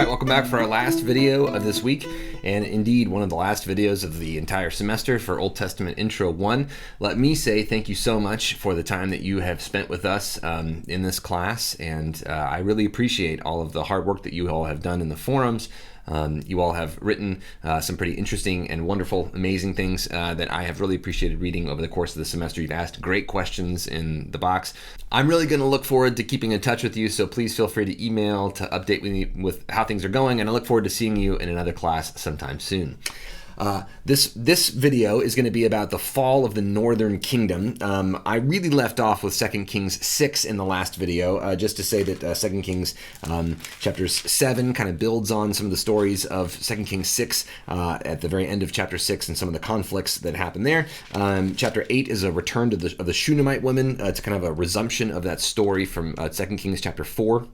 right, welcome back for our last video of this week, and indeed one of the last videos of the entire semester for Old Testament Intro 1. Let me say thank you so much for the time that you have spent with us in this class, and I really appreciate all of the hard work that you all have done in the forums. You all have written some pretty interesting and wonderful, amazing things that I have really appreciated reading over the course of the semester. You've asked great questions in the box. I'm really going to look forward to keeping in touch with you, so please feel free to email to update me with how things are going, and I look forward to seeing you in another class sometime soon. This video is going to be about the fall of the northern kingdom. I really left off with 2 Kings 6 in the last video, just to say that 2 Kings chapters 7 kind of builds on some of the stories of 2 Kings 6 at the very end of chapter 6 and some of the conflicts that happen there. Chapter 8 is a return to of the Shunammite women. It's kind of a resumption of that story from 2 Kings chapter 4.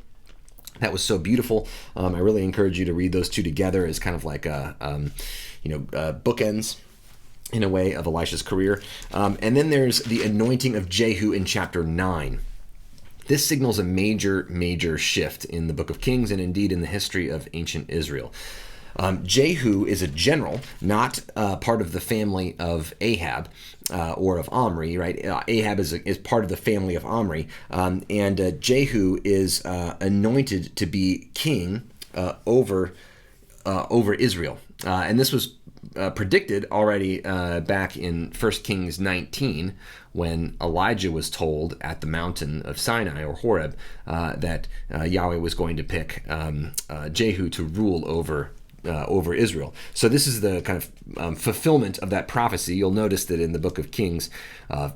That was so beautiful. I really encourage you to read those two together as kind of like bookends in a way of Elisha's career. And then there's the anointing of Jehu in chapter 9. This signals a major shift in the book of Kings and indeed in the history of ancient Israel. Jehu is a general, not part of the family of Ahab or of Omri, right? Ahab is part of the family of Omri, and Jehu is anointed to be king over Israel. And this was predicted already back in 1 Kings 19 when Elijah was told at the mountain of Sinai or Horeb that Yahweh was going to pick Jehu to rule over Israel. So this is the kind of fulfillment of that prophecy. You'll notice that in the book of Kings,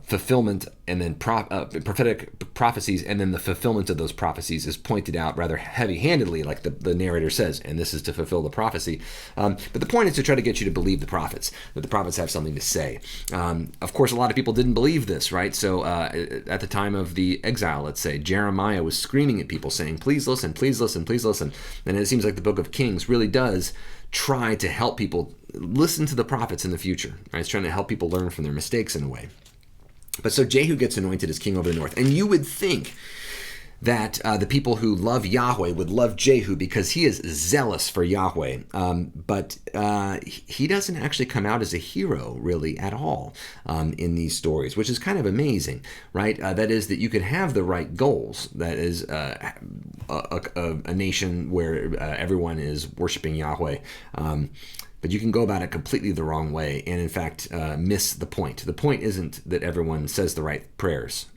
fulfillment and then prophetic prophecies and then the fulfillment of those prophecies is pointed out rather heavy-handedly, like the narrator says, and this is to fulfill the prophecy. But the point is to try to get you to believe the prophets, that the prophets have something to say. Of course, a lot of people didn't believe this, right? So at the time of the exile, let's say, Jeremiah was screaming at people saying, please listen, please listen, please listen. And it seems like the book of Kings really does try to help people listen to the prophets in the future. Right? It's trying to help people learn from their mistakes in a way. But so Jehu gets anointed as king over the north. And you would think that the people who love Yahweh would love Jehu because he is zealous for Yahweh. But he doesn't actually come out as a hero really at all in these stories, which is kind of amazing, right? That is that you could have the right goals. That is a nation where everyone is worshiping Yahweh. But you can go about it completely the wrong way and, in fact, miss the point. The point isn't that everyone says the right prayers,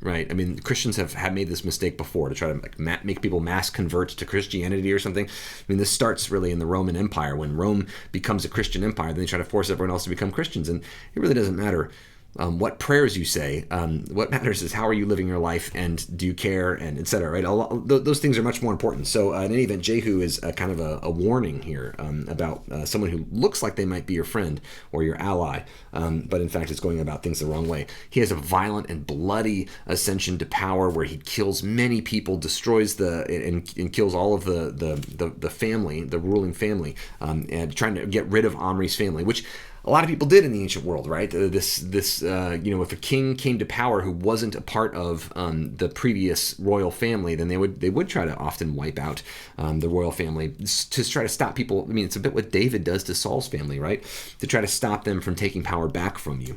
right? I mean, Christians have made this mistake before to try to make people mass convert to Christianity or something. I mean, this starts really in the Roman Empire. When Rome becomes a Christian empire, then they try to force everyone else to become Christians. And it really doesn't matter what prayers you say. What matters is how are you living your life, and do you care, and etc. Right? Those things are much more important. So in any event, Jehu is kind of a warning here about someone who looks like they might be your friend or your ally, but in fact is going about things the wrong way. He has a violent and bloody ascension to power where he kills many people, destroys and kills all of the family, the ruling family, and trying to get rid of Omri's family, which a lot of people did in the ancient world, right? If a king came to power who wasn't a part of the previous royal family, then they would try to often wipe out the royal family to try to stop people. I mean, it's a bit what David does to Saul's family, right? To try to stop them from taking power back from you.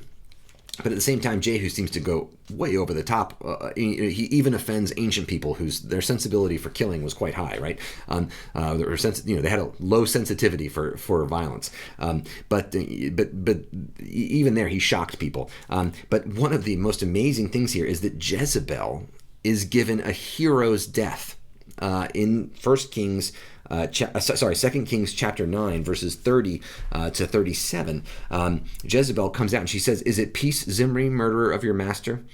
But at the same time, Jehu seems to go way over the top. He even offends ancient people their sensibility for killing was quite high, right? They had a low sensitivity for violence. But even there, he shocked people. But one of the most amazing things here is that Jezebel is given a hero's death in 2 Kings chapter 9, verses 30 to 37. Jezebel comes out and she says, "Is it peace, Zimri, murderer of your master?"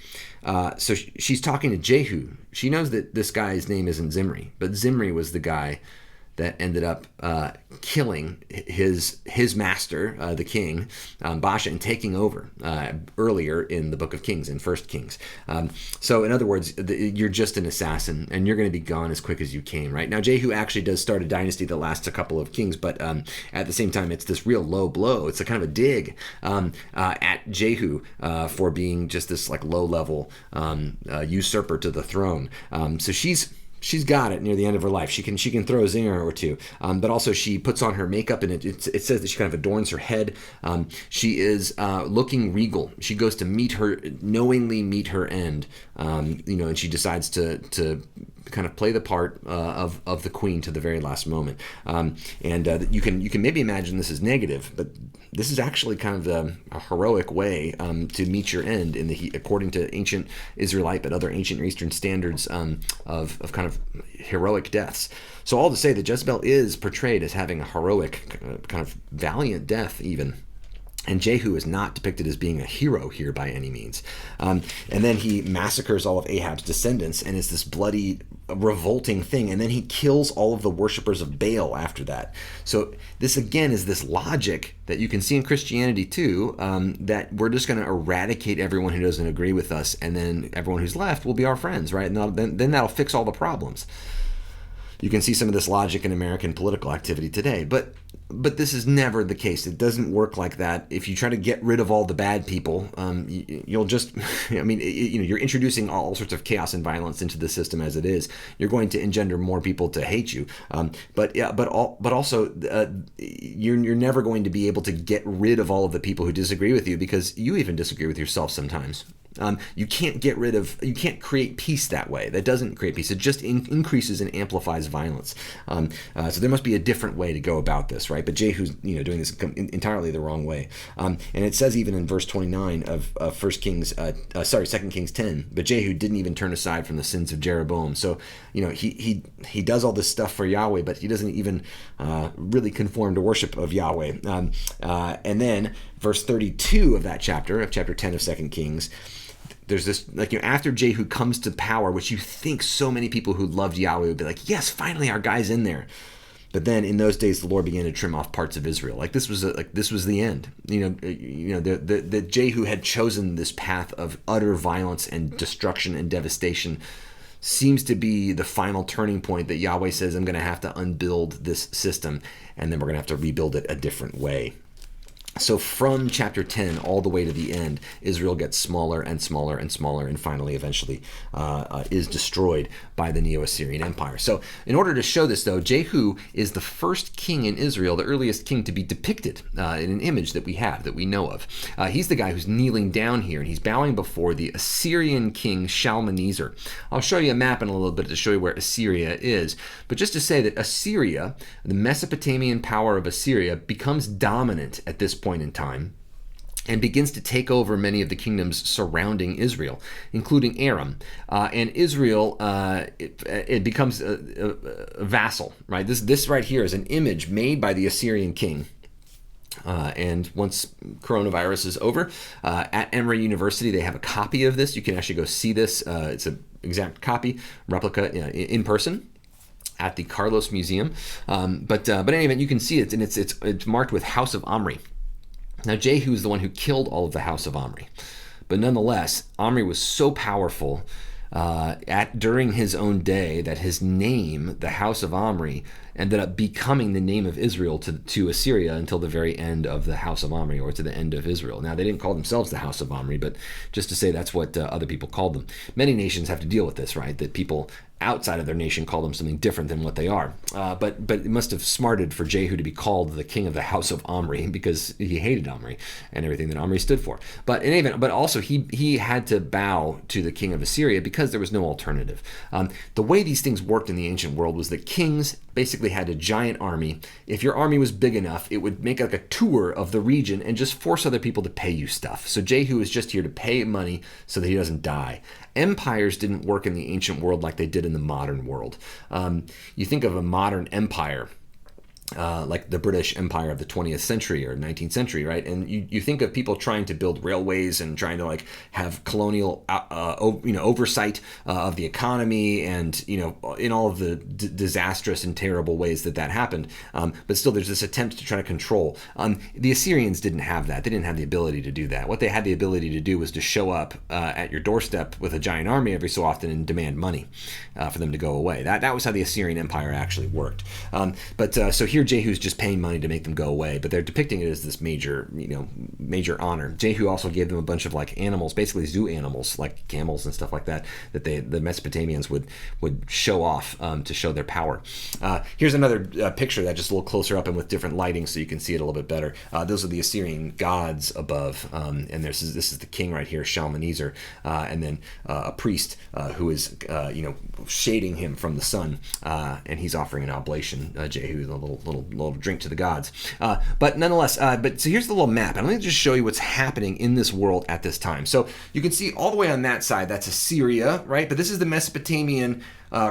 So she's talking to Jehu. She knows that this guy's name isn't Zimri, but Zimri was the guy that ended up killing his master, the king, Baasha, and taking over earlier in the book of Kings, in 1 Kings. So in other words, you're just an assassin, and you're going to be gone as quick as you came, right? Now, Jehu actually does start a dynasty that lasts a couple of kings, but at the same time, it's this real low blow. It's a kind of a dig at Jehu for being just this like low-level usurper to the throne. So she's she's got it near the end of her life. She can throw a zinger or two, but also she puts on her makeup, and it says that she kind of adorns her head. She is looking regal. She goes to knowingly meet her end, and she decides to kind of play the part of the queen to the very last moment. You can maybe imagine this is negative, but this is actually kind of a heroic way to meet your end according to ancient Israelite but other ancient Near Eastern standards of kind of heroic deaths. So all to say that Jezebel is portrayed as having a heroic, kind of valiant death even. And Jehu is not depicted as being a hero here by any means. And then he massacres all of Ahab's descendants, and it's this bloody, revolting thing. And then he kills all of the worshipers of Baal after that. So this, again, is this logic that you can see in Christianity too, that we're just going to eradicate everyone who doesn't agree with us, and then everyone who's left will be our friends, right? And then that'll fix all the problems. You can see some of this logic in American political activity today, but this is never the case. It doesn't work like that. If you try to get rid of all the bad people, you'll just, you're introducing all sorts of chaos and violence into the system as it is. You're going to engender more people to hate you. But also, you're never going to be able to get rid of all of the people who disagree with you, because you even disagree with yourself sometimes. You can't create peace that way. That doesn't create peace. It just increases and amplifies violence. So there must be a different way to go about this, right? But Jehu's, doing this entirely the wrong way. And it says even in verse 29 of 2 Kings 10, but Jehu didn't even turn aside from the sins of Jeroboam. So, he does all this stuff for Yahweh, but he doesn't even really conform to worship of Yahweh. And then verse 32 of that chapter 10 of 2 Kings, there's this, after Jehu comes to power, which you think so many people who loved Yahweh would be like, yes, finally our guy's in there. But then in those days, the Lord began to trim off parts of Israel. This was the end. The Jehu had chosen this path of utter violence and destruction and devastation. Seems to be the final turning point that Yahweh says, I'm going to have to unbuild this system, and then we're going to have to rebuild it a different way. So from chapter 10 all the way to the end, Israel gets smaller and smaller and smaller, and finally, eventually, is destroyed by the Neo-Assyrian Empire. So in order to show this, though, Jehu is the first king in Israel, the earliest king to be depicted in an image that we know of. He's the guy who's kneeling down here, and he's bowing before the Assyrian king Shalmaneser. I'll show you a map in a little bit to show you where Assyria is. But just to say that Assyria, the Mesopotamian power of Assyria, becomes dominant at this point in time and begins to take over many of the kingdoms surrounding Israel, including Aram. And Israel, it becomes a vassal, right? This right here is an image made by the Assyrian king. And once coronavirus is over, at Emory University, they have a copy of this. You can actually go see this. It's an exact copy, replica in person at the Carlos Museum. But in any event, you can see it, and it's marked with House of Omri. Now, Jehu is the one who killed all of the House of Omri. But nonetheless, Omri was so powerful during his own day that his name, the House of Omri, ended up becoming the name of Israel to Assyria until the very end of the House of Omri, or to the end of Israel. Now, they didn't call themselves the House of Omri, but just to say that's what other people called them. Many nations have to deal with this, right? That people outside of their nation call them something different than what they are. But it must have smarted for Jehu to be called the king of the House of Omri, because he hated Omri and everything that Omri stood for. But in any event, but also he had to bow to the king of Assyria because there was no alternative. The way these things worked in the ancient world was that kings basically had a giant army. If your army was big enough, it would make like a tour of the region and just force other people to pay you stuff. So Jehu is just here to pay money so that he doesn't die. Empires didn't work in the ancient world like they did in the modern world. You think of a modern empire, like the British Empire of the 20th century or 19th century, right? And you think of people trying to build railways and trying to have colonial, oversight of the economy, and in all of the disastrous and terrible ways that happened. But still, there's this attempt to try to control. The Assyrians didn't have that. They didn't have the ability to do that. What they had the ability to do was to show up at your doorstep with a giant army every so often and demand money for them to go away. That was how the Assyrian Empire actually worked. So here here Jehu's just paying money to make them go away, but they're depicting it as this major honor. Jehu also gave them a bunch of like animals, basically zoo animals like camels and stuff like that the Mesopotamians would show off to show their power. Here's another picture that just a little closer up and with different lighting so you can see it a little bit better. Those are the Assyrian gods above, and this is the king right here, Shalmaneser, and then a priest who is shading him from the sun, and he's offering an oblation, Jehu, a little drink to the gods. But nonetheless, so here's the little map, and let me just show you what's happening in this world at this time. So you can see all the way on that side, that's Assyria, right? But this is the Mesopotamian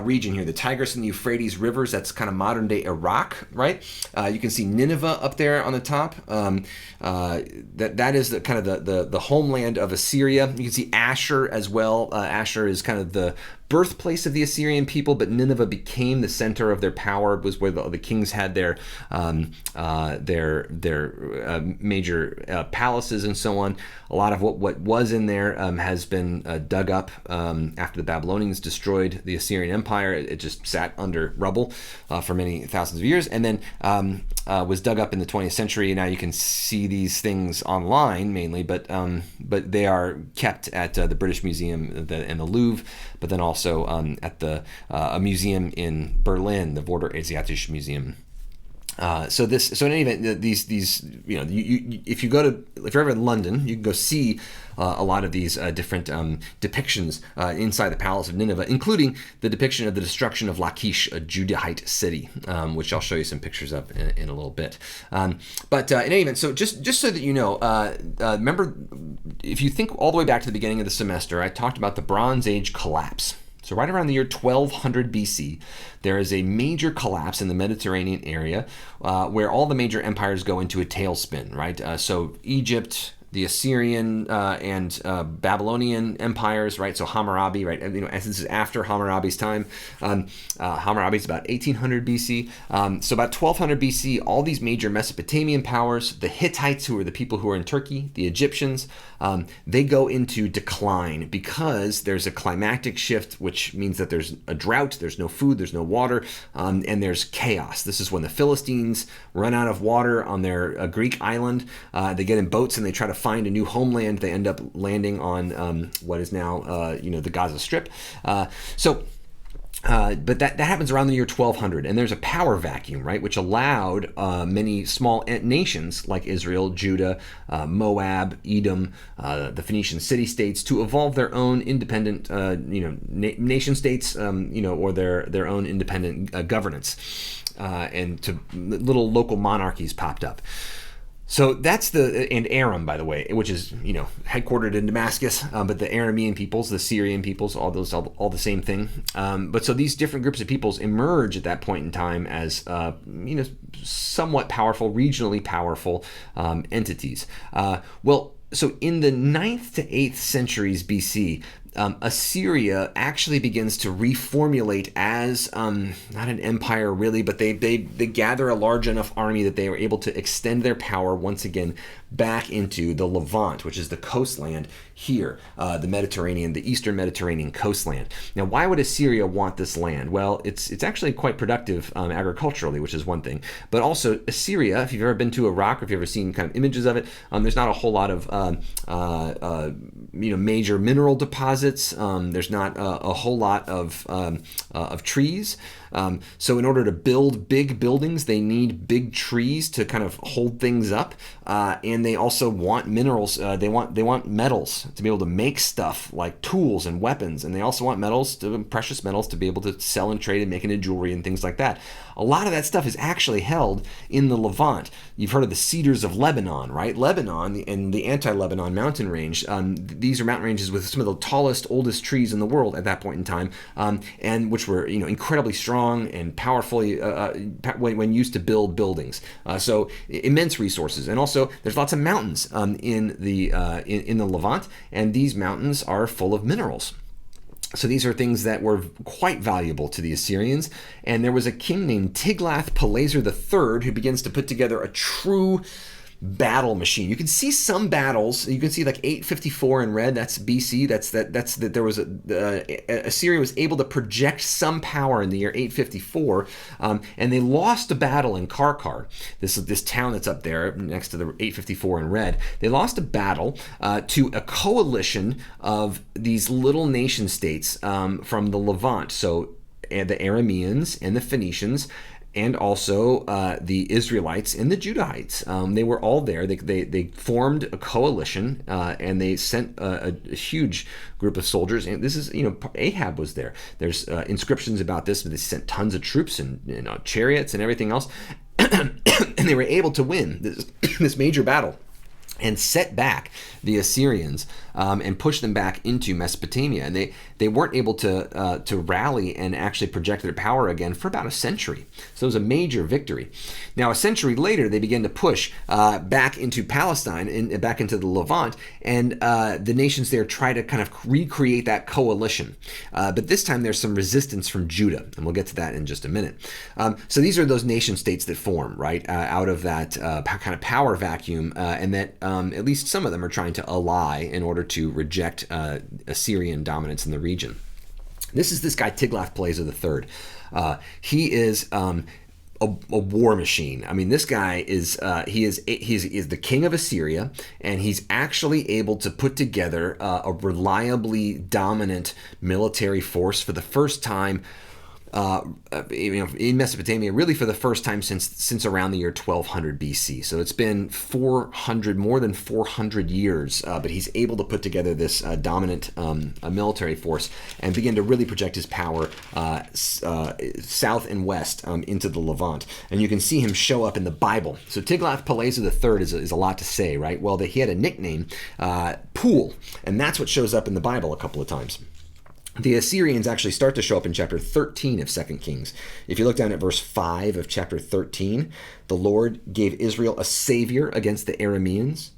region here, the Tigris and the Euphrates rivers. That's kind of modern day Iraq, right? You can see Nineveh up there on the top. That is the kind of the homeland of Assyria. You can see Ashur as well. Ashur is kind of the birthplace of the Assyrian people, but Nineveh became the center of their power. It was where the kings had their major palaces and so on. A lot of what was in there has been dug up after the Babylonians destroyed the Assyrian Empire. It just sat under rubble for many thousands of years, and then was dug up in the 20th century. Now you can see these things online mainly, but they are kept at the British Museum and the Louvre, but then also at a museum in Berlin, the Vorderasiatische Museum. So in any event, these if you're ever in London, you can go see a lot of these different depictions inside the Palace of Nineveh, including the depiction of the destruction of Lachish, a Judahite city, which I'll show you some pictures of in a little bit. But in any event, so just so that you know, remember, if you think all the way back to the beginning of the semester, I talked about the Bronze Age collapse. So right around the year 1200 BC, there is a major collapse in the Mediterranean area where all the major empires go into a tailspin, right? So Egypt, the Assyrian and Babylonian empires, right? So Hammurabi, right? As this is after Hammurabi's time. Hammurabi's about 1800 BC. So about 1200 BC, all these major Mesopotamian powers, the Hittites, who are the people who are in Turkey, the Egyptians, they go into decline because there's a climactic shift, which means that there's a drought, there's no food, there's no water, and there's chaos. This is when the Philistines run out of water on their Greek island. They get in boats and they try to find a new homeland. They end up landing on what is now the Gaza Strip. But that happens around the year 1200, and there's a power vacuum, right, which allowed many small nations like Israel, Judah, Moab, Edom, the Phoenician city-states to evolve their own independent, nation states, or their own independent governance, and to little local monarchies popped up. So that's and Aram, by the way, which is, headquartered in Damascus, but the Aramean peoples, the Syrian peoples, all the same thing. But so these different groups of peoples emerge at that point in time as, somewhat powerful, regionally powerful entities. So in the 9th to 8th centuries BC, Assyria actually begins to reformulate as not an empire really, but they gather a large enough army that they are able to extend their power once again back into the Levant, which is the coastland here, the Mediterranean, the Eastern Mediterranean coastland. Now, why would Assyria want this land? Well, it's actually quite productive agriculturally, which is one thing, but also Assyria, if you've ever been to Iraq or if you've ever seen kind of images of it, there's not a whole lot of major mineral deposits. There's not a whole lot of trees. So in order to build big buildings, they need big trees to kind of hold things up, and they also want minerals. They want metals to be able to make stuff like tools and weapons, and they also want precious metals to be able to sell and trade and make into jewelry and things like that. A lot of that stuff is actually held in the Levant. You've heard of the cedars of Lebanon, right? Lebanon and the anti-Lebanon mountain range. These are mountain ranges with some of the tallest, oldest trees in the world at that point in time, and which were incredibly strong and powerfully when used to build buildings. So immense resources, and also there's lots of mountains in the Levant, and these mountains are full of minerals. So these are things that were quite valuable to the Assyrians, and there was a king named Tiglath-Pileser III who begins to put together a true battle machine. You can see some battles. You can see like 854 in red. That's BC. That's that there was Assyria was able to project some power in the year 854, and they lost a battle in Karkar. This town that's up there next to the 854 in red. They lost a battle to a coalition of these little nation states from the Levant. So the Arameans and the Phoenicians, and also the Israelites and the Judahites. They were all there. They formed a coalition, and they sent a huge group of soldiers. And this is, Ahab was there. There's inscriptions about this, but they sent tons of troops and chariots and everything else. And they were able to win this major battle and set back the Assyrians and push them back into Mesopotamia. And they weren't able to rally and actually project their power again for about a century. So it was a major victory. Now, a century later, they began to push back into Palestine and back into the Levant, and the nations there try to kind of recreate that coalition. But this time, there's some resistance from Judah, and we'll get to that in just a minute. So these are those nation states that form, right, out of that kind of power vacuum, and that at least some of them are trying to ally in order to reject Assyrian dominance in the region. This is this guy Tiglath-Pileser III. He is a war machine. I mean, this guy is he is the king of Assyria, and he's actually able to put together a reliably dominant military force for the first time. In Mesopotamia, really for the first time since around the year 1200 BC. So it's been more than 400 years, but he's able to put together this dominant military force and begin to really project his power south and west into the Levant. And you can see him show up in the Bible. So Tiglath-Pileser III is a lot to say, right? Well, he had a nickname, Pool, and that's what shows up in the Bible a couple of times. The Assyrians actually start to show up in chapter 13 of 2 Kings. If you look down at verse 5 of chapter 13, the Lord gave Israel a savior against the Arameans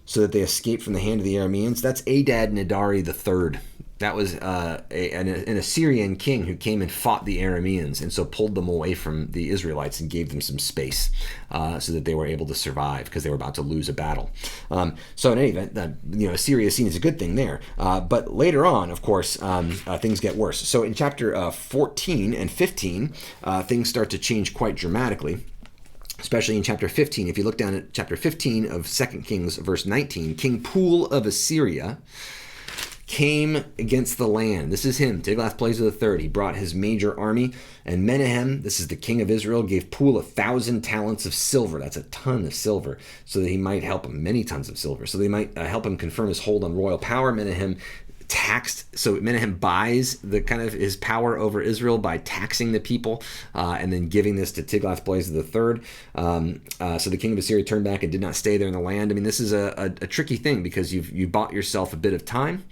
so that they escaped from the hand of the Arameans. That's Adad-Nidari III. That was an Assyrian king who came and fought the Arameans and so pulled them away from the Israelites and gave them some space so that they were able to survive because they were about to lose a battle. So in any event, Assyria is seen as a good thing there. But later on, of course, things get worse. So in chapter 14 and 15, things start to change quite dramatically. Especially in chapter 15. If you look down at chapter 15 of 2 Kings, verse 19, King Pool of Assyria came against the land. This is him, Tiglath-Pileser III. He brought his major army, and Menahem, this is the king of Israel, gave Pool 1,000 talents of silver. That's a ton of silver, so that he might help him, many tons of silver, so they might help him confirm his hold on royal power. Menahem buys the kind of his power over Israel by taxing the people and then giving this to Tiglath-Pileser III. So the king of Assyria turned back and did not stay there in the land. I mean, this is a tricky thing because you bought yourself a bit of time,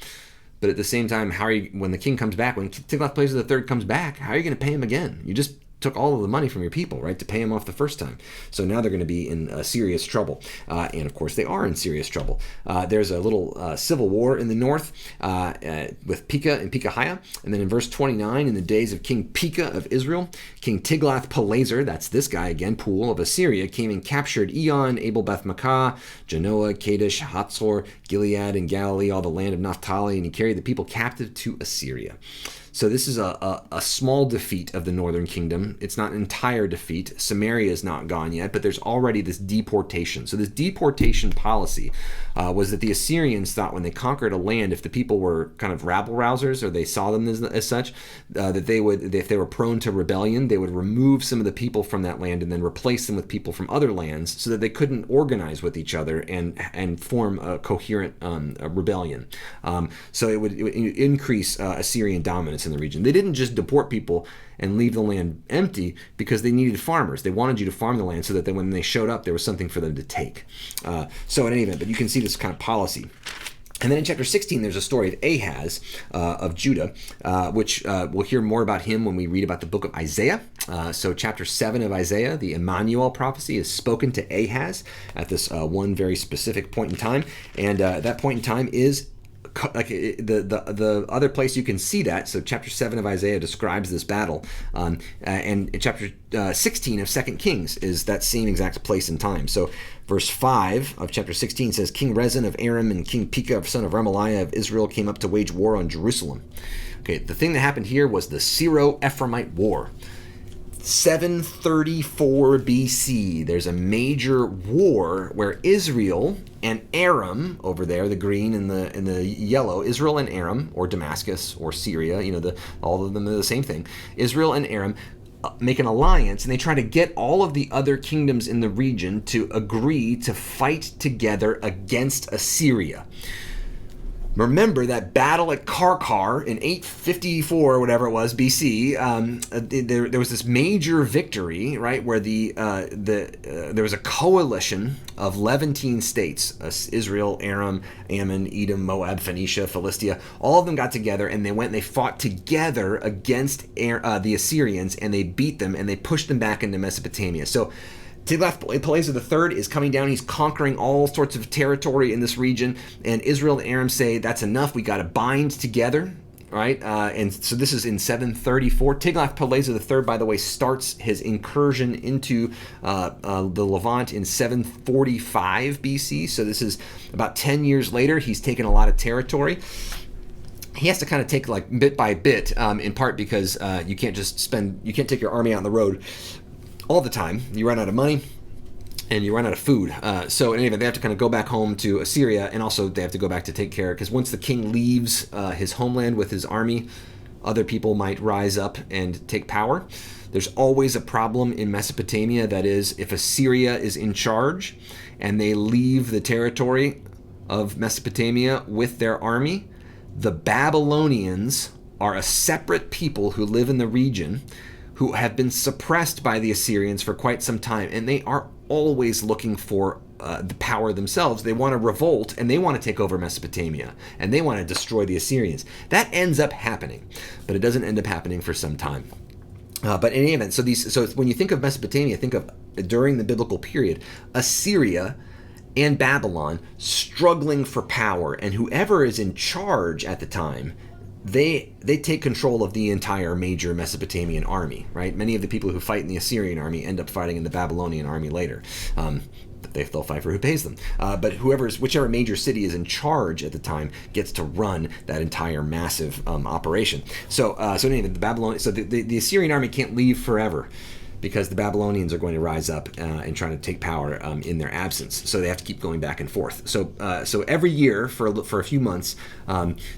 but at the same time, when the king comes back, when Tiglath-Pileser III comes back, how are you going to pay him again? You just took all of the money from your people, right, to pay him off the first time. So now they're going to be in serious trouble. And of course, they are in serious trouble. There's a little civil war in the north with Pekah and Pekahiah. And then in verse 29, in the days of King Pekah of Israel, King Tiglath-Pileser, that's this guy again, Pool of Assyria, came and captured Eon, Abel-Beth-Maachah, Genoa, Kadesh, Hatzor, Gilead, and Galilee, all the land of Naphtali, and he carried the people captive to Assyria. So this is a small defeat of the northern kingdom. It's not an entire defeat. Samaria is not gone yet, but there's already this deportation. So this deportation policy was that the Assyrians thought when they conquered a land, if the people were kind of rabble-rousers, or they saw them as such, that if they were prone to rebellion, they would remove some of the people from that land and then replace them with people from other lands so that they couldn't organize with each other and form a coherent rebellion. So it would increase Assyrian dominance in the region. They didn't just deport people and leave the land empty because they needed farmers. They wanted you to farm the land so that when they showed up, there was something for them to take. So in any event, but you can see this kind of policy. And then in chapter 16, there's a story of Ahaz of Judah, which we'll hear more about him when we read about the book of Isaiah. So chapter 7 of Isaiah, the Emmanuel prophecy, is spoken to Ahaz at this one very specific point in time. And that point in time is the other place you can see that. So chapter 7 of Isaiah describes this battle, and chapter 16 of 2 Kings is that same exact place and time. So verse 5 of chapter 16 says, King Rezin of Aram and King Pekah, son of Remaliah of Israel, came up to wage war on Jerusalem. Okay, the thing that happened here was the CiroEphraimite War. 734 BC, there's a major war where Israel and Aram, over there, the green and the yellow, Israel and Aram, or Damascus, or Syria, all of them are the same thing. Israel and Aram make an alliance, and they try to get all of the other kingdoms in the region to agree to fight together against Assyria. Remember that battle at Karkar in 854 or whatever it was BC. There was this major victory, right, where there was a coalition of Levantine states: Israel, Aram, Ammon, Edom, Moab, Phoenicia, Philistia. All of them got together, and they fought together against the Assyrians, and they beat them, and they pushed them back into Mesopotamia. So Tiglath-Pileser III is coming down. He's conquering all sorts of territory in this region, and Israel and Aram say, that's enough. We got to bind together, right? And so this is in 734. Tiglath-Pileser III, by the way, starts his incursion into the Levant in 745 BC. So this is about 10 years later. He's taken a lot of territory. He has to kind of take like bit by bit, in part because you can't take your army out on the road all the time. You run out of money and you run out of food. So in any event, they have to kind of go back home to Assyria, and also they have to go back to take care, because once the king leaves his homeland with his army, other people might rise up and take power. There's always a problem in Mesopotamia. That is, if Assyria is in charge and they leave the territory of Mesopotamia with their army, the Babylonians are a separate people who live in the region, who have been suppressed by the Assyrians for quite some time, and they are always looking for the power themselves. They want to revolt, and they want to take over Mesopotamia, and they want to destroy the Assyrians. That ends up happening, but it doesn't end up happening for some time. But in any event, so when you think of Mesopotamia, think of during the biblical period, Assyria and Babylon struggling for power, and whoever is in charge at the time, they take control of the entire major Mesopotamian army, right? Many of the people who fight in the Assyrian army end up fighting in the Babylonian army later. They'll fight for who pays them. But whichever major city is in charge at the time gets to run that entire massive operation. So anyway, the Assyrian army can't leave forever, because the Babylonians are going to rise up and trying to take power in their absence. So they have to keep going back and forth. So every year for a few months,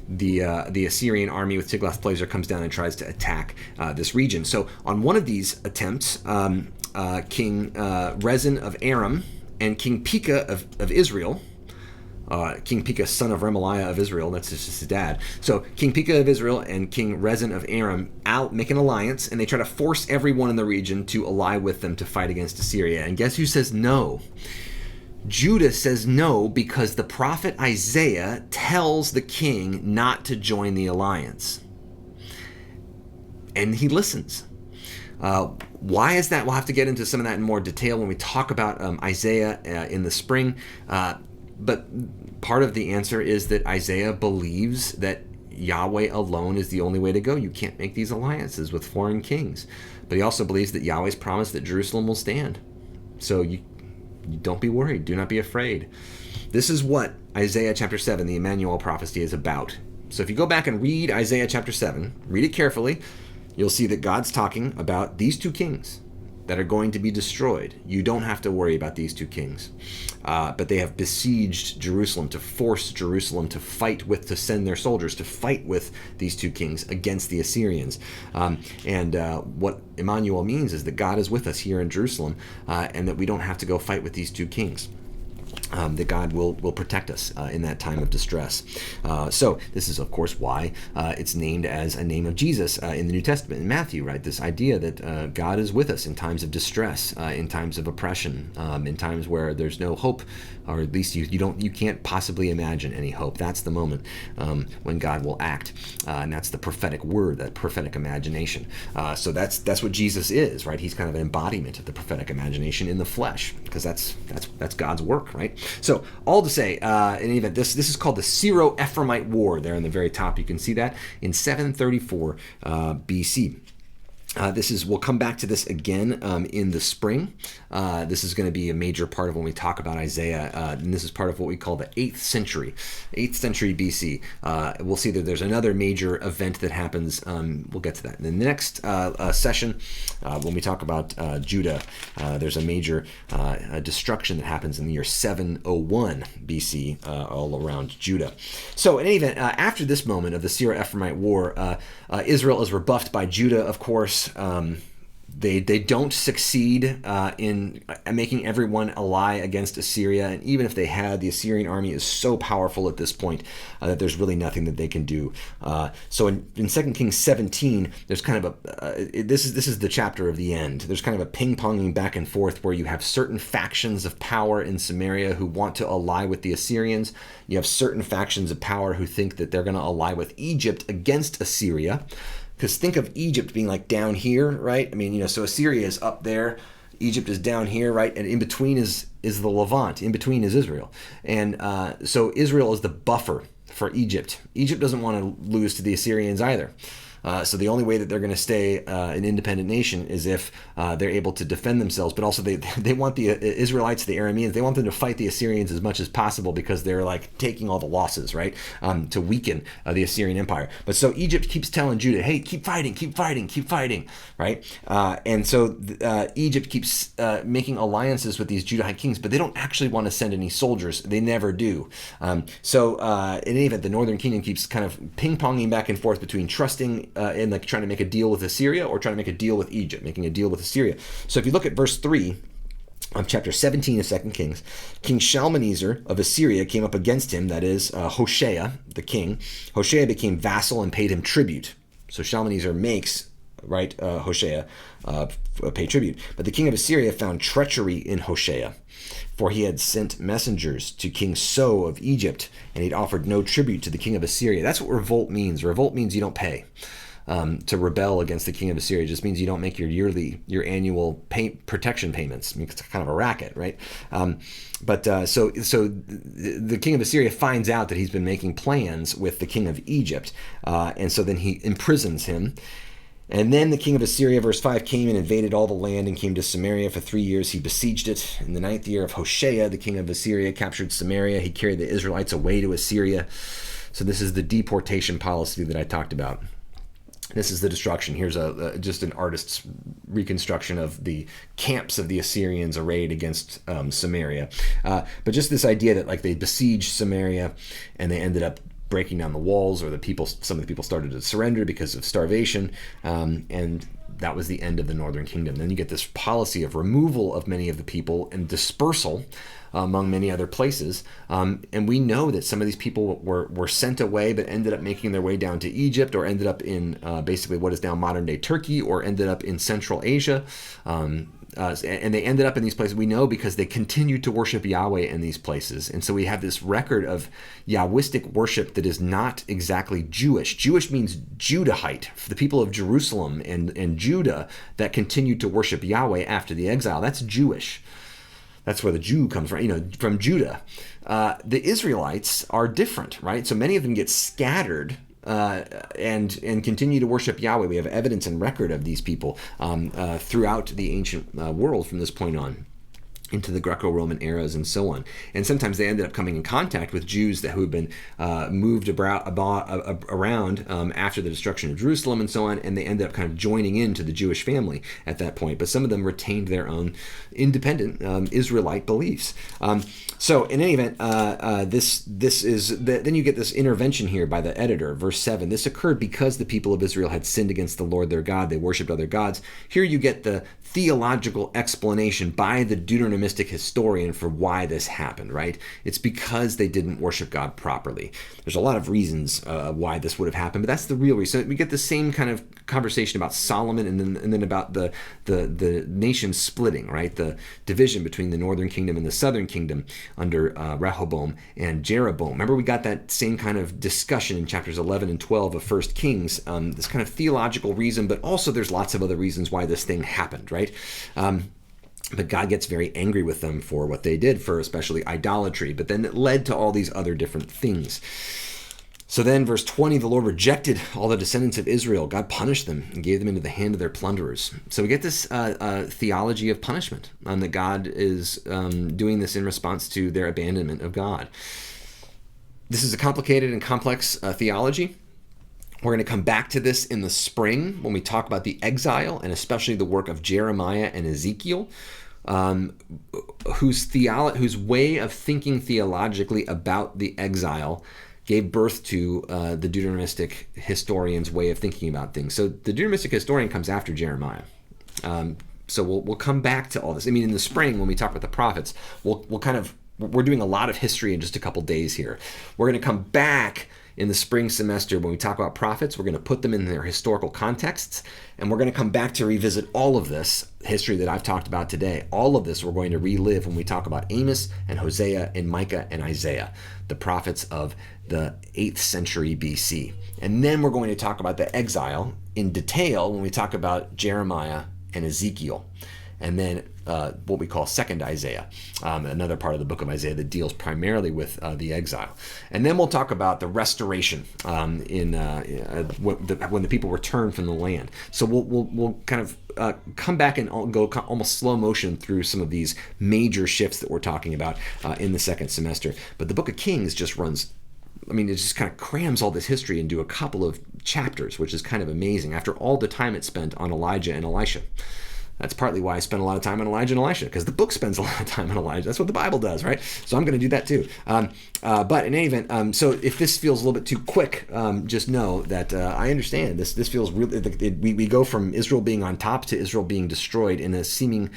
the Assyrian army with Tiglath-Pileser comes down and tries to attack this region. So on one of these attempts, King Rezin of Aram and King Pekah of Israel, King Pekah, son of Remaliah of Israel, that's just his dad. So King Pekah of Israel and King Rezin of Aram make an alliance, and they try to force everyone in the region to ally with them to fight against Assyria. And guess who says no? Judah says no, because the prophet Isaiah tells the king not to join the alliance. And he listens. Why is that? We'll have to get into some of that in more detail when we talk about Isaiah in the spring. But part of the answer is that Isaiah believes that Yahweh alone is the only way to go. You can't make these alliances with foreign kings. But he also believes that Yahweh's promised that Jerusalem will stand. So you don't be worried. Do not be afraid. This is what Isaiah chapter 7, the Emmanuel prophecy, is about. So if you go back and read Isaiah chapter 7, read it carefully, you'll see that God's talking about these two kings that are going to be destroyed. You don't have to worry about these two kings. But they have besieged Jerusalem, to force Jerusalem to send their soldiers to fight with these two kings against the Assyrians. What Emmanuel means is that God is with us here in Jerusalem, and that we don't have to go fight with these two kings. That God will protect us in that time of distress. So this is, of course, why it's named as a name of Jesus in the New Testament, in Matthew, right? This idea that God is with us in times of distress, in times of oppression, in times where there's no hope, or at least you can't possibly imagine any hope. That's the moment when God will act, and that's the prophetic word, that prophetic imagination. So that's what Jesus is, right? He's kind of an embodiment of the prophetic imagination in the flesh, because that's God's work, right? So all to say, in any event, this is called the CiroEphraimite War. There in the very top, you can see that in 734 BC. We'll come back to this again in the spring. This is going to be a major part of when we talk about Isaiah, and this is part of what we call the 8th century BC. We'll see that there's another major event that happens. We'll get to that. In the next session, when we talk about Judah, there's a major destruction that happens in the year 701 BC all around Judah. So in any event, after this moment of the CiroEphraimite War, Israel is rebuffed by Judah, of course. They don't succeed in making everyone ally against Assyria, and even if they had, the Assyrian army is so powerful at this point that there's really nothing that they can do. So in 2 Kings 17, there's kind of this is the chapter of the end. There's kind of a ping-ponging back and forth where you have certain factions of power in Samaria who want to ally with the Assyrians. You have certain factions of power who think that they're going to ally with Egypt against Assyria. Because think of Egypt being like down here, right? I mean, so Assyria is up there, Egypt is down here, right? And in between is the Levant, in between is Israel. And so Israel is the buffer for Egypt. Egypt doesn't want to lose to the Assyrians either. So the only way that they're going to stay an independent nation is if they're able to defend themselves. But also they want the Israelites, the Arameans, they want them to fight the Assyrians as much as possible because they're like taking all the losses, right, to weaken the Assyrian Empire. But so Egypt keeps telling Judah, hey, keep fighting, right? And so Egypt keeps making alliances with these Judahite kings, but they don't actually want to send any soldiers. They never do. So in any event, the northern kingdom keeps kind of ping-ponging back and forth between trusting and like trying to make a deal with Assyria or trying to make a deal with Egypt, making a deal with Assyria. So if you look at verse 3 of chapter 17 of 2 Kings, King Shalmaneser of Assyria came up against him, that is Hoshea, the king. Hoshea became vassal and paid him tribute. So Shalmaneser makes Hoshea pay tribute. But the king of Assyria found treachery in Hoshea, for he had sent messengers to King So of Egypt, and he'd offered no tribute to the king of Assyria. That's what revolt means. Revolt means you don't pay. To rebel against the king of Assyria just means you don't make your annual protection payments. I mean, it's kind of a racket, right? So the king of Assyria finds out that he's been making plans with the king of Egypt, and so then he imprisons him. And then the king of Assyria, verse 5, came and invaded all the land and came to Samaria. For 3 years he besieged it. In the 9th year of Hoshea, the king of Assyria captured Samaria. He carried the Israelites away to Assyria. So this is the deportation policy that I talked about. This is the destruction. Here's just an artist's reconstruction of the camps of the Assyrians arrayed against Samaria. But just this idea that like they besieged Samaria and they ended up breaking down the walls, or some of the people started to surrender because of starvation, and that was the end of the northern kingdom. Then you get this policy of removal of many of the people and dispersal among many other places. And we know that some of these people were sent away, but ended up making their way down to Egypt, or ended up in basically what is now modern-day Turkey, or ended up in Central Asia. And they ended up in these places, we know, because they continued to worship Yahweh in these places. And so we have this record of Yahwistic worship that is not exactly Jewish. Jewish means Judahite, the people of Jerusalem and Judah that continued to worship Yahweh after the exile. That's Jewish. That's where the Jew comes from, from Judah. The Israelites are different, right? So many of them get scattered and continue to worship Yahweh. We have evidence and record of these people throughout the ancient world from this point on, into the Greco-Roman eras and so on. And sometimes they ended up coming in contact with Jews who had been moved around after the destruction of Jerusalem and so on, and they ended up kind of joining into the Jewish family at that point. But some of them retained their own independent Israelite beliefs. So in any event, then you get this intervention here by the editor, verse 7. This occurred because the people of Israel had sinned against the Lord their God. They worshipped other gods. Here you get the theological explanation by the Deuteronomistic historian for why this happened, right? It's because they didn't worship God properly. There's a lot of reasons why this would have happened, but that's the real reason. So we get the same kind of conversation about Solomon and then about the nation splitting, right? The division between the northern kingdom and the southern kingdom under Rehoboam and Jeroboam. Remember, we got that same kind of discussion in chapters 11 and 12 of 1 Kings, this kind of theological reason, but also there's lots of other reasons why this thing happened, right? But God gets very angry with them for what they did, for especially idolatry. But then it led to all these other different things. So then, verse 20, the Lord rejected all the descendants of Israel. God punished them and gave them into the hand of their plunderers. So we get this theology of punishment, that God is doing this in response to their abandonment of God. This is a complicated and complex theology. We're going to come back to this in the spring when we talk about the exile, and especially the work of Jeremiah and Ezekiel, whose way of thinking theologically about the exile gave birth to the Deuteronomistic historian's way of thinking about things. So the Deuteronomistic historian comes after Jeremiah. So we'll come back to all this. I mean, in the spring when we talk about the prophets, we're doing a lot of history in just a couple days here. We're going to come back in the spring semester when we talk about prophets. We're going to put them in their historical contexts, and we're going to come back to revisit all of this history that I've talked about today. All of this we're going to relive when we talk about Amos and Hosea and Micah and Isaiah, the prophets of the 8th century BC. And then we're going to talk about the exile in detail when we talk about Jeremiah and Ezekiel. And then what we call Second Isaiah, another part of the book of Isaiah that deals primarily with the exile. And then we'll talk about the restoration when the people return from the land. So we'll kind of come back and go almost slow motion through some of these major shifts that we're talking about in the second semester. But the book of Kings just runs, it just kind of crams all this history into a couple of chapters, which is kind of amazing after all the time it spent on Elijah and Elisha. That's partly why I spent a lot of time on Elijah and Elisha, because the book spends a lot of time on Elijah. That's what the Bible does, right? So I'm going to do that too. But in any event, so if this feels a little bit too quick, just know that I understand. This feels really, we go from Israel being on top to Israel being destroyed in a seeming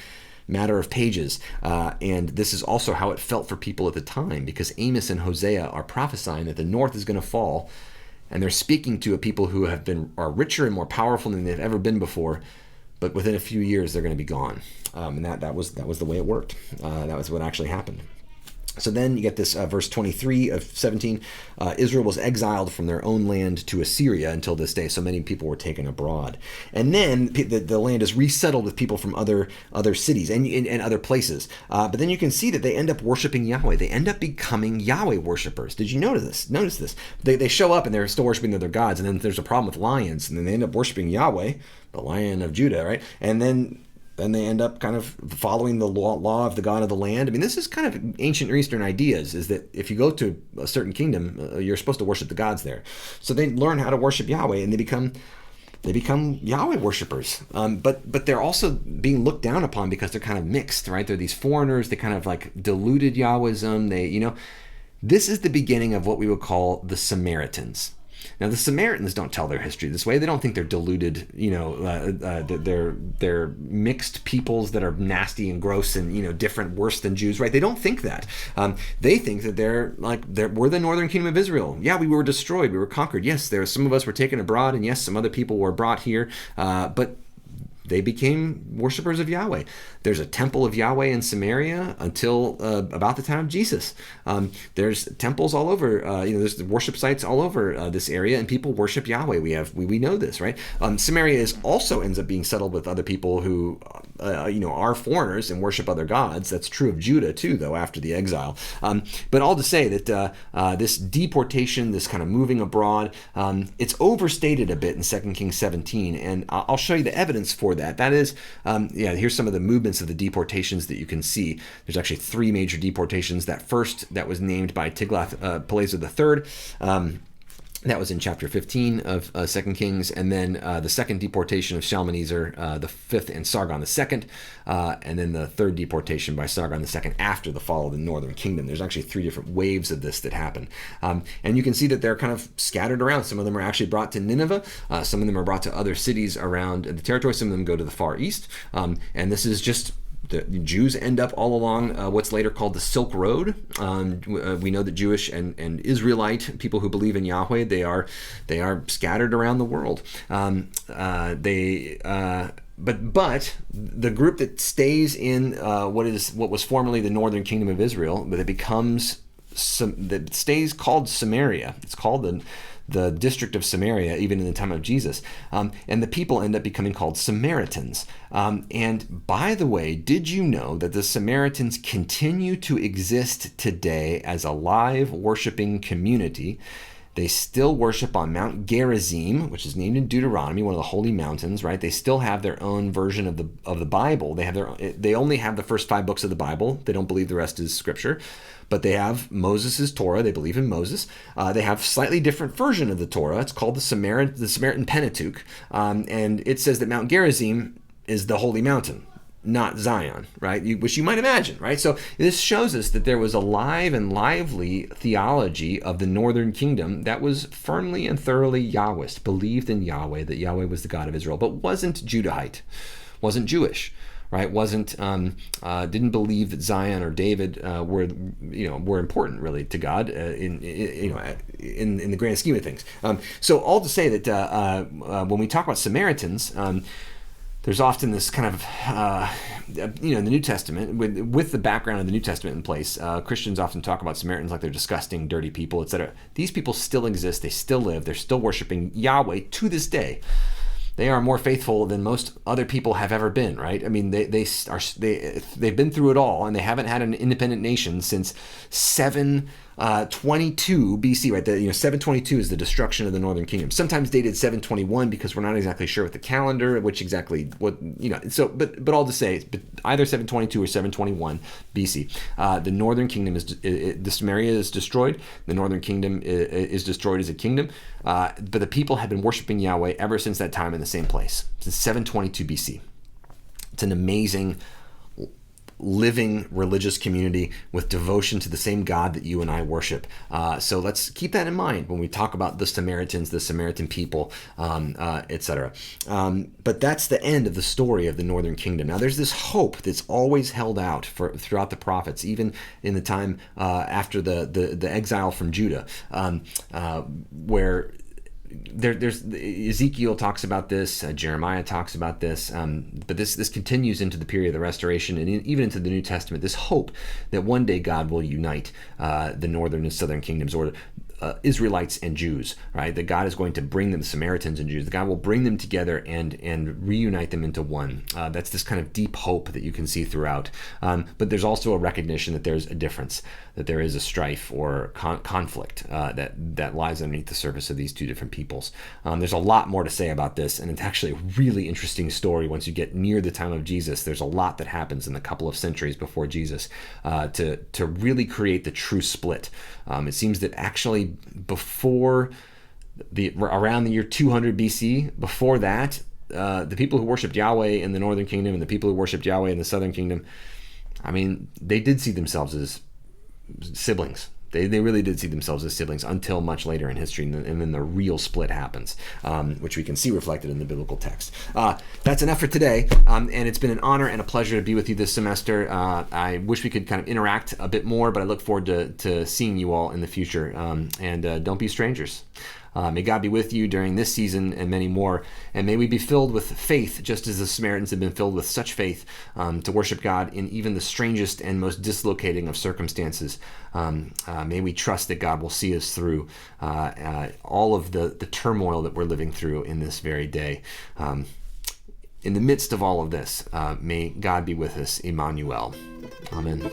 matter of pages. And this is also how it felt for people at the time, because Amos and Hosea are prophesying that the north is going to fall, and they're speaking to a people who are richer and more powerful than they've ever been before. But within a few years, they're going to be gone. And that was the way it worked. That was what actually happened. So then you get this verse 23 of 17. Israel was exiled from their own land to Assyria until this day. So many people were taken abroad. And then the land is resettled with people from other cities and other places. But then you can see that they end up worshiping Yahweh. They end up becoming Yahweh worshipers. Did you notice this? They show up and they're still worshiping other gods. And then there's a problem with lions. And then they end up worshiping Yahweh, the Lion of Judah, right? And then they end up kind of following the law of the God of the land. This is kind of ancient Near Eastern ideas, is that if you go to a certain kingdom, you're supposed to worship the gods there. So they learn how to worship Yahweh, and they become Yahweh worshipers. But they're also being looked down upon because they're kind of mixed, right? They're these foreigners. They kind of like diluted Yahwism. This is the beginning of what we would call the Samaritans. Now, the Samaritans don't tell their history this way. They don't think they're deluded, they're mixed peoples that are nasty and gross and, different, worse than Jews, right? They don't think that. They think that we're the northern kingdom of Israel. Yeah, we were destroyed. We were conquered. Yes, some of us were taken abroad, and yes, some other people were brought here. But they became worshipers of Yahweh. There's a temple of Yahweh in Samaria until about the time of Jesus. There's temples all over. There's worship sites all over this area, and people worship Yahweh. We know this, right? Samaria also ends up being settled with other people who, are foreigners and worship other gods. That's true of Judah too, though, after the exile. But all to say that this deportation, this kind of moving abroad, it's overstated a bit in 2 Kings 17, and I'll show you the evidence for that. That is, here's some of the movements of the deportations that you can see. There's actually 3 major deportations. That first, that was named by Tiglath-Pileser III. That was in chapter 15 of 2 Kings. And then the second deportation of Shalmaneser the fifth and Sargon II. And then the third deportation by Sargon II after the fall of the northern kingdom. There's actually 3 different waves of this that happen. And you can see that they're kind of scattered around. Some of them are actually brought to Nineveh. Some of them are brought to other cities around the territory. Some of them go to the Far East. And this is just... The Jews end up all along what's later called the Silk Road. We know that Jewish and Israelite people who believe in Yahweh, they are scattered around the world. But the group that stays in what was formerly the northern kingdom of Israel, but it becomes that stays called Samaria. It's called the district of Samaria, even in the time of Jesus. And the people end up becoming called Samaritans. And by the way, did you know that the Samaritans continue to exist today as a live worshiping community? They still worship on Mount Gerizim, which is named in Deuteronomy, one of the holy mountains, right? They still have their own version of the Bible. They only have the first 5 books of the Bible. They don't believe the rest is scripture. But they have Moses' Torah. They believe in Moses. They have slightly different version of the Torah. It's called the Samaritan Pentateuch. And it says that Mount Gerizim is the holy mountain, not Zion, right? Which you might imagine, right? So this shows us that there was a live and lively theology of the northern kingdom that was firmly and thoroughly Yahwist, believed in Yahweh, that Yahweh was the God of Israel, but wasn't Judahite, wasn't Jewish, right? Didn't believe that Zion or David were important really to God in the grand scheme of things. So all to say that when we talk about Samaritans, there's often this kind of, in the New Testament, with the background of the New Testament in place, Christians often talk about Samaritans like they're disgusting, dirty people, etc. These people still exist. They still live. They're still worshiping Yahweh to this day. They are more faithful than most other people have ever been, right? I mean, they've been through it all, and they haven't had an independent nation since 722 BC, right? 722 is the destruction of the northern kingdom. Sometimes dated 721 because we're not exactly sure with the calendar, So, but all to say, either 722 or 721 BC. The northern kingdom the Samaria is destroyed. The northern kingdom is destroyed as a kingdom. But the people have been worshiping Yahweh ever since that time in the same place, since 722 BC. It's an amazing living religious community with devotion to the same God that you and I worship. So let's keep that in mind when we talk about the Samaritans, the Samaritan people, etc. But that's the end of the story of the northern kingdom. Now there's this hope that's always held out throughout the prophets, even in the time after the exile from Judah, where there's Ezekiel talks about this, Jeremiah talks about this, but this continues into the period of the restoration and even into the New Testament, this hope that one day God will unite the northern and southern kingdoms, or Israelites and Jews, right? That God is going to bring them, Samaritans and Jews, that God will bring them together and reunite them into one. That's this kind of deep hope that you can see throughout. But there's also a recognition that there's a difference, that there is a strife or conflict that lies underneath the surface of these two different peoples. There's a lot more to say about this, and it's actually a really interesting story once you get near the time of Jesus. There's a lot that happens in the couple of centuries before Jesus to really create the true split. It seems that actually before around the year 200 BC, before that, the people who worshipped Yahweh in the northern kingdom and the people who worshipped Yahweh in the southern kingdom, I mean, they did see themselves as siblings. They really did see themselves as siblings until much later in history, and then the real split happens, which we can see reflected in the biblical text. That's enough for today, and it's been an honor and a pleasure to be with you this semester. I wish we could kind of interact a bit more, but I look forward to seeing you all in the future, and don't be strangers. May God be with you during this season and many more, and may we be filled with faith, just as the Samaritans have been filled with such faith to worship God in even the strangest and most dislocating of circumstances. May we trust that God will see us through all of the turmoil that we're living through in this very day. In the midst of all of this, may God be with us, Emmanuel. Amen.